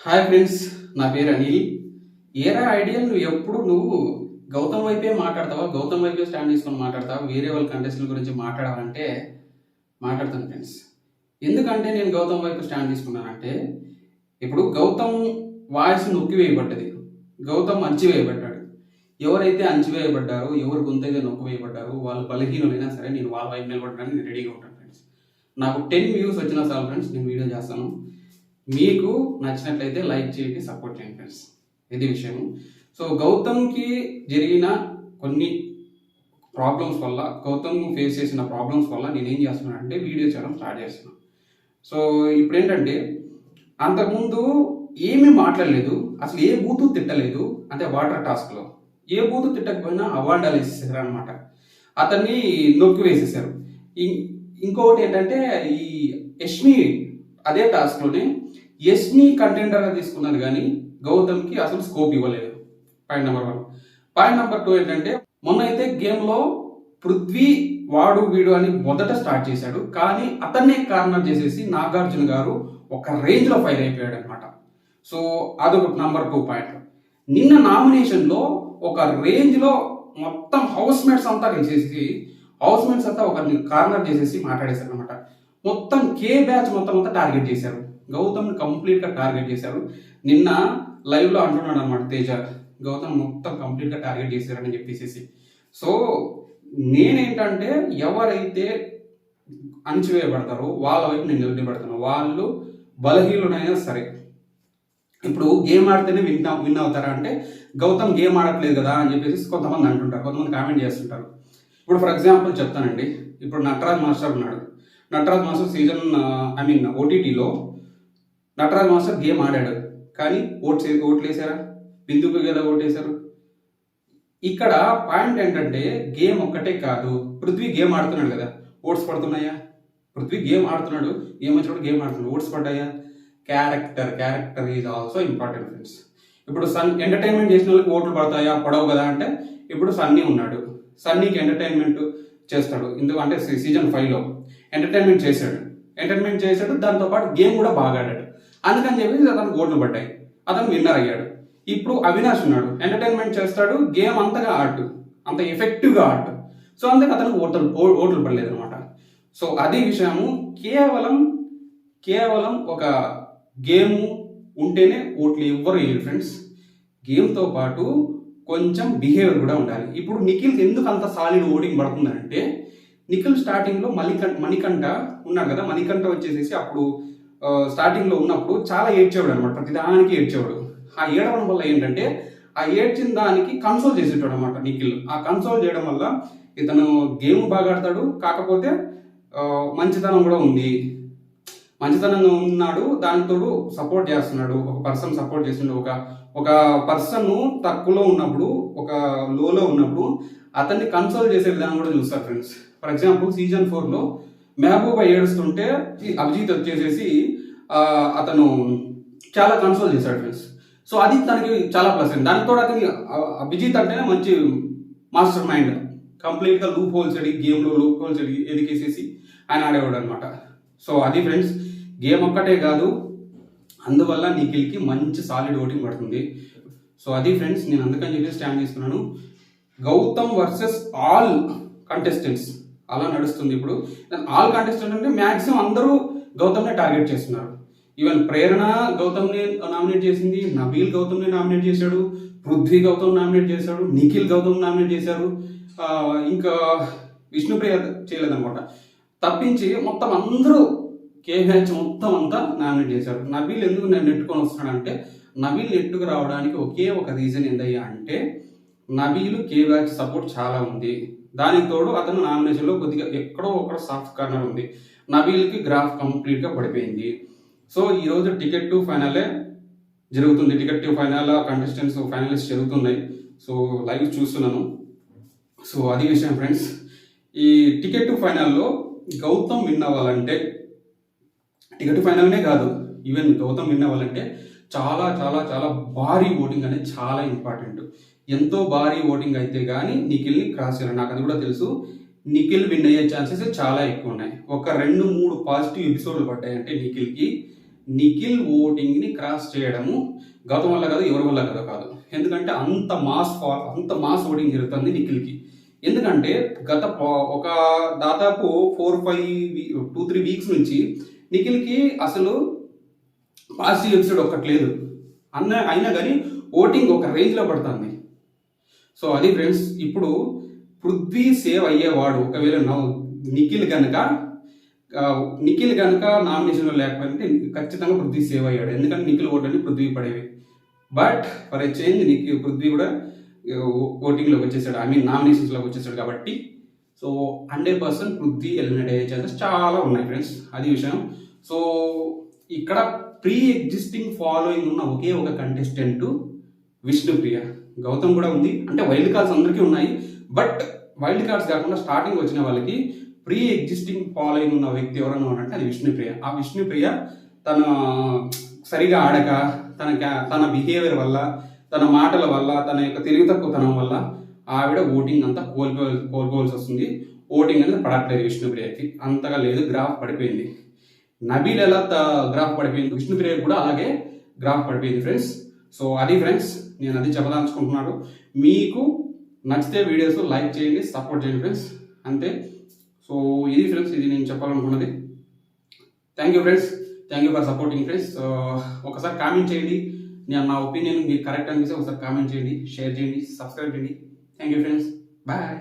Hi friends, నా పేరు అనిల్. ఏరా ఐడియల్ నువ్వు గౌతమ్ వైపే మాట్లాడతావా? గౌతమ్ వైపే స్టాండ్ తీసుకొని మాట్లాడతావా? వేరే వాళ్ళ కంటెస్టుల గురించి మాట్లాడాలంటే మాట్లాడతాను ఫ్రెండ్స్. ఎందుకంటే నేను గౌతమ్ వైపు స్టాండ్ తీసుకున్నానంటే, ఇప్పుడు గౌతమ్ వాయిస్ నొక్కివేయబడ్డది, గౌతమ్ అణచివేయబడ్డాడు. ఎవరైతే అణచివేయబడ్డారో, ఎవరు గొంతైతే నొక్కివేయబడ్డారో వాళ్ళు బలహీనులైనా సరే నేను వాళ్ళ వైపు నిలబడడానికి నేను రెడీగా ఉంటాను ఫ్రెండ్స్. నాకు 10 వ్యూస్ వచ్చినా చాలు ఫ్రెండ్స్, నేను వీడియో చేస్తాను. మీకు నచ్చినట్లయితే లైక్ చేయండి, సపోర్ట్ చేయండి ఫ్రెండ్స్. ఇది విషయం. సో గౌతమ్కి జరిగిన కొన్ని ప్రాబ్లమ్స్ వల్ల, గౌతమ్ ఫేస్ చేసిన ప్రాబ్లమ్స్ వల్ల నేను ఏం చేస్తున్నాను అంటే వీడియో చేయడం స్టార్ట్ చేస్తున్నాను. సో ఇప్పుడు ఏంటంటే, అంతకుముందు ఏమీ మాట్లాడలేదు, అసలు ఏ బూతు తిట్టలేదు. అంటే వాటర్ టాస్క్లో ఏ బూతు తిట్టకపోయినా అవార్డాలు వేసేసారు అనమాట. అతన్ని నొక్కి వేసేసారు. ఇంకొకటి ఏంటంటే, ఈ యష్మి అదే టాస్క్లోనే యష్మి కంటెండర్గా తీసుకున్నది, కానీ గౌతమ్కి అసలు స్కోప్ ఇవ్వలేదు. Point number 1. పాయింట్ నెంబర్ 2 ఏంటంటే, మొన్న అయితే గేమ్లో పృథ్వీ వాడు వీడు అని మొదట స్టార్ట్ చేశాడు, కానీ అతన్నే కార్నర్ చేసేసి నాగార్జున గారు ఒక రేంజ్లో ఫైర్ అయిపోయాడు అనమాట. సో అదొక నెంబర్ 2 పాయింట్. నిన్న నామినేషన్లో ఒక రేంజ్లో మొత్తం హౌస్ మేట్స్ అంతా చేసేసి, హౌస్ మేట్స్ అంతా ఒకరిని కార్నర్ చేసేసి మాట్లాడేశారు అనమాట. మొత్తం కే బ్యాచ్ మొత్తం అంతా టార్గెట్ చేశారు, గౌతమ్ని కంప్లీట్గా టార్గెట్ చేశారు. నిన్న లైవ్లో అంటున్నాడు అనమాట తేజ, గౌతమ్ మొత్తం కంప్లీట్గా టార్గెట్ చేశారని చెప్పేసి. సో నేనేంటంటే, ఎవరైతే అణచివేయబడతారో వాళ్ళ వైపు నేను నిలబెడతాను. వాళ్ళు బలహీనులైనా సరే. ఇప్పుడు గేమ్ ఆడితేనే విన్ అవుతారా అంటే, గౌతమ్ గేమ్ ఆడట్లేదు కదా అని చెప్పేసి కొంతమంది అంటుంటారు, కొంతమంది కామెంట్ చేస్తుంటారు. ఇప్పుడు ఫర్ ఎగ్జాంపుల్ చెప్తానండి. ఇప్పుడు నటరాజ్ మాస్టర్ ఉన్నాడు. నటరాజ్ మాస్టర్ ఓటీటీలో నటరాజ్ మాస్టర్ గేమ్ ఆడాడు, కానీ ఓట్లు వేసారా? బిందుకు కదా ఓటేశారు. ఇక్కడ పాయింట్ ఏంటంటే, గేమ్ ఒక్కటే కాదు, పృథ్వీ గేమ్ ఆడుతున్నాడు కదా, ఓట్స్ పడుతున్నాయా? పృథ్వీ గేమ్ ఆడుతున్నాడు, గేమ్ వచ్చినప్పుడు గేమ్ ఆడుతున్నాడు, ఓట్స్ పడ్డాయా? Character is also important friends. ఇప్పుడు ఎంటర్టైన్మెంట్ చేసిన వాళ్ళకి ఓట్లు పడతాయా? పడవు కదా అంటే, ఇప్పుడు సన్నీ ఉన్నాడు, సన్నీకి ఎంటర్టైన్మెంట్ చేస్తాడు. ఎందుకంటే సీజన్ 5లో ఎంటర్టైన్మెంట్ చేశాడు, దాంతోపాటు గేమ్ కూడా బాగా ఆడాడు. అందుకని చెప్పి అతనికి ఓట్లు పడ్డాయి, అతను విన్నర్ అయ్యాడు. ఇప్పుడు అవినాష్ ఉన్నాడు, ఎంటర్టైన్మెంట్ చేస్తాడు, గేమ్ అంతగా ఆడు, అంత ఎఫెక్టివ్గా ఆడు. సో అందుకే అతనికి ఓట్లు పడలేదు అనమాట. సో అది విషయము. కేవలం ఒక గేమ్ ఉంటేనే ఓట్లు ఎవ్వరు వేయరు ఫ్రెండ్స్. గేమ్తో పాటు కొంచెం బిహేవియర్ కూడా ఉండాలి. ఇప్పుడు నిఖిల్ ఎందుకు అంత సాలిడ్ ఓటింగ్ పడుతుందంటే, నిఖిల్ స్టార్టింగ్లో మణికంఠ ఉన్నాడు కదా, మణికంఠ వచ్చేసేసి అప్పుడు స్టార్టింగ్లో ఉన్నప్పుడు చాలా ఏడ్చేవాడు అనమాట, ప్రతిదానికి ఏడ్చేవాడు. ఆ ఏడవడం వల్ల ఏంటంటే, ఆ ఏడ్చిన దానికి కన్సోల్ చేసేటాడు అనమాట నిఖిల్. ఆ కన్సోల్ చేయడం వల్ల ఇతను గేమ్ బాగా ఆడతాడు, కాకపోతే మంచితనం కూడా ఉంది, మంచితనంగా ఉన్నాడు, దానితో సపోర్ట్ చేస్తున్నాడు. ఒక పర్సన్ సపోర్ట్ చేస్తున్నాడు. ఒక పర్సన్ తక్కువలో ఉన్నప్పుడు, ఒక లోలో ఉన్నప్పుడు అతన్ని కన్సోల్ చేసే విధానం కూడా చూస్తారు ఫ్రెండ్స్. ఫర్ ఎగ్జాంపుల్ సీజన్ 4లో మెహబూబా ఏడుస్తుంటే అభిజిత్ వచ్చేసేసి అతను చాలా కన్సోల్ చేశాడు ఫ్రెండ్స్. సో అది తనకి చాలా ప్లస్ అయింది. దానితో అతనికి అభిజిత్ అంటేనే మంచి మాస్టర్ మైండ్, కంప్లీట్గా లూప్ హోల్స్ గేమ్లో లూప్ హోల్స్ ఎదికేసేసి ఆయన ఆడేవాడు అనమాట. సో అది ఫ్రెండ్స్, గేమ్ ఒక్కటే కాదు, అందువల్ల నిఖిల్కి మంచి సాలిడ్ ఓటింగ్ పడుతుంది. సో అది ఫ్రెండ్స్, నేను అందుకని చెప్పి స్టాండ్ తీసుకున్నాను. గౌతమ్ వర్సెస్ ఆల్ కంటెస్టెంట్స్ అలా నడుస్తుంది. ఇప్పుడు ఆల్ కంటెస్టెంట్ అంటే మ్యాక్సిమం అందరూ గౌతమ్నే టార్గెట్ చేస్తున్నారు. ఈవెన్ ప్రేరణ గౌతమ్ని నామినేట్ చేసింది, నబీల్ గౌతమ్ని నామినేట్ చేశాడు, పృథ్వీ గౌతమ్ నామినేట్ చేశాడు, నిఖిల్ గౌతమ్ నామినేట్ చేశారు, ఇంకా విష్ణుప్రియ చేయలేదన్నమాట. తప్పించి మొత్తం అందరూ కేహెచ్ మొత్తం అంతా నామినేట్ చేశారు. నబీల్ ఎందుకు నేను నెట్టుకొని వస్తున్నాడంటే, నబీల్ నెట్టుకు రావడానికి ఒకే ఒక రీజన్ ఏందయ్యా అంటే, నబీల్ కేహెచ్ సపోర్ట్ చాలా ఉంది. దానికి తోడు అతను నామినేషన్లో కొద్దిగా ఎక్కడో ఒక సాఫ్ట్ కార్నర్ ఉంది. నబీల్కి గ్రాఫ్ కంప్లీట్గా పడిపోయింది. సో ఈరోజు టికెట్ టు ఫైనలే జరుగుతుంది. Ticket to final contestants finalist జరుగుతున్నాయి. సో లైవ్ చూస్తున్నాను. సో అది విషయం ఫ్రెండ్స్. ఈ టికెట్ టు ఫైనల్లో గౌతమ్ విన్ అవ్వాలంటే, టికెట్ టు ఫైనల్నే కాదు, ఈవెన్ గౌతమ్ విన్ అవ్వాలంటే చాలా చాలా చాలా భారీ ఓటింగ్ అనేది చాలా ఇంపార్టెంట్. ఎంతో భారీ ఓటింగ్ అయితే కానీ నిఖిల్ని క్రాస్ చేయాలి. నాకు అది కూడా తెలుసు. నిఖిల్ విన్ అయ్యే ఛాన్సెస్ చాలా ఎక్కువ ఉన్నాయి. ఒక 2-3 పాజిటివ్ ఎపిసోడ్లు పడ్డాయంటే నిఖిల్ ఓటింగ్ని క్రాస్ చేయడము గౌతమ్ వల్ల కాదు, ఎవరి వల్ల కాదు. ఎందుకంటే అంత మాస్ ఓటింగ్ జరుగుతుంది నిఖిల్కి. ఎందుకంటే గత ఒక దాదాపు 2-3 వీక్స్ నుంచి నిఖిల్కి అసలు పాజిటివ్ ఎపిసోడ్ ఒక్కటి లేదు అయినా కానీ ఓటింగ్ ఒక రేంజ్లో పడుతుంది. సో అది ఫ్రెండ్స్, ఇప్పుడు పృథ్వీ సేవ్ అయ్యేవాడు ఒకవేళ నిఖిల్ కనుక నామినేషన్లో లేకపోతే ఖచ్చితంగా పృథ్వీ సేవ్ అయ్యాడు. ఎందుకంటే నిఖిల్ ఓట్లని పృథ్వీ పడేవి. But for a change Prithvi కూడా ఓటింగ్లోకి వచ్చేసాడు, నామినేషన్స్లోకి వచ్చేసాడు. కాబట్టి సో 100% పృథ్వీ ఎలిమినేట్ అయ్యే ఛాన్సెస్ చాలా ఉన్నాయి ఫ్రెండ్స్, అది విషయం. సో ఇక్కడ ప్రీ ఎగ్జిస్టింగ్ ఫాలోయింగ్ ఉన్న ఒకే ఒక కంటెస్టెంట్ విష్ణుప్రియ. గౌతమ్ కూడా ఉంది, అంటే వైల్డ్ కార్డ్స్ అందరికీ ఉన్నాయి. బట్ వైల్డ్ కార్డ్స్ కాకుండా స్టార్టింగ్ వచ్చిన వాళ్ళకి ప్రీ ఎగ్జిస్టింగ్ ఫాలోయింగ్ ఉన్న వ్యక్తి ఎవరన్నా అంటే అది విష్ణుప్రియ. ఆ విష్ణుప్రియ తన సరిగా ఆడక, తన బిహేవియర్ వల్ల, తన మాటల వల్ల, తన యొక్క తెలివి తక్కువతనం వల్ల ఆవిడ ఓటింగ్ అంతా కోల్పోవాల్సి వస్తుంది. ఓటింగ్ అనేది పడట్లేదు విష్ణుప్రియకి, అంతగా లేదు, గ్రాఫ్ పడిపోయింది. నబీల్ ఎలా గ్రాఫ్ పడిపోయింది, విష్ణుప్రియ కూడా అలాగే గ్రాఫ్ పడిపోయింది ఫ్రెండ్స్. సో అది ఫ్రెండ్స్, నేను అది చెప్పదలుచుకుంటున్నాను. మీకు నచ్చితే వీడియోస్ లైక్ చేయండి, సపోర్ట్ చేయండి ఫ్రెండ్స్, అంతే. సో ఇది ఫ్రెండ్స్, ఇది నేను చెప్పాలనుకున్నది. Thank you friends, thank you for supporting friends. ఒకసారి కామెంట్ చేయండి, నేను నా ఒపీనియన్ మీకు కరెక్ట్ అనిపిస్తే ఒకసారి కామెంట్ చేయండి, షేర్ చేయండి, సబ్స్క్రైబ్ చేయండి. Thank you friends, bye.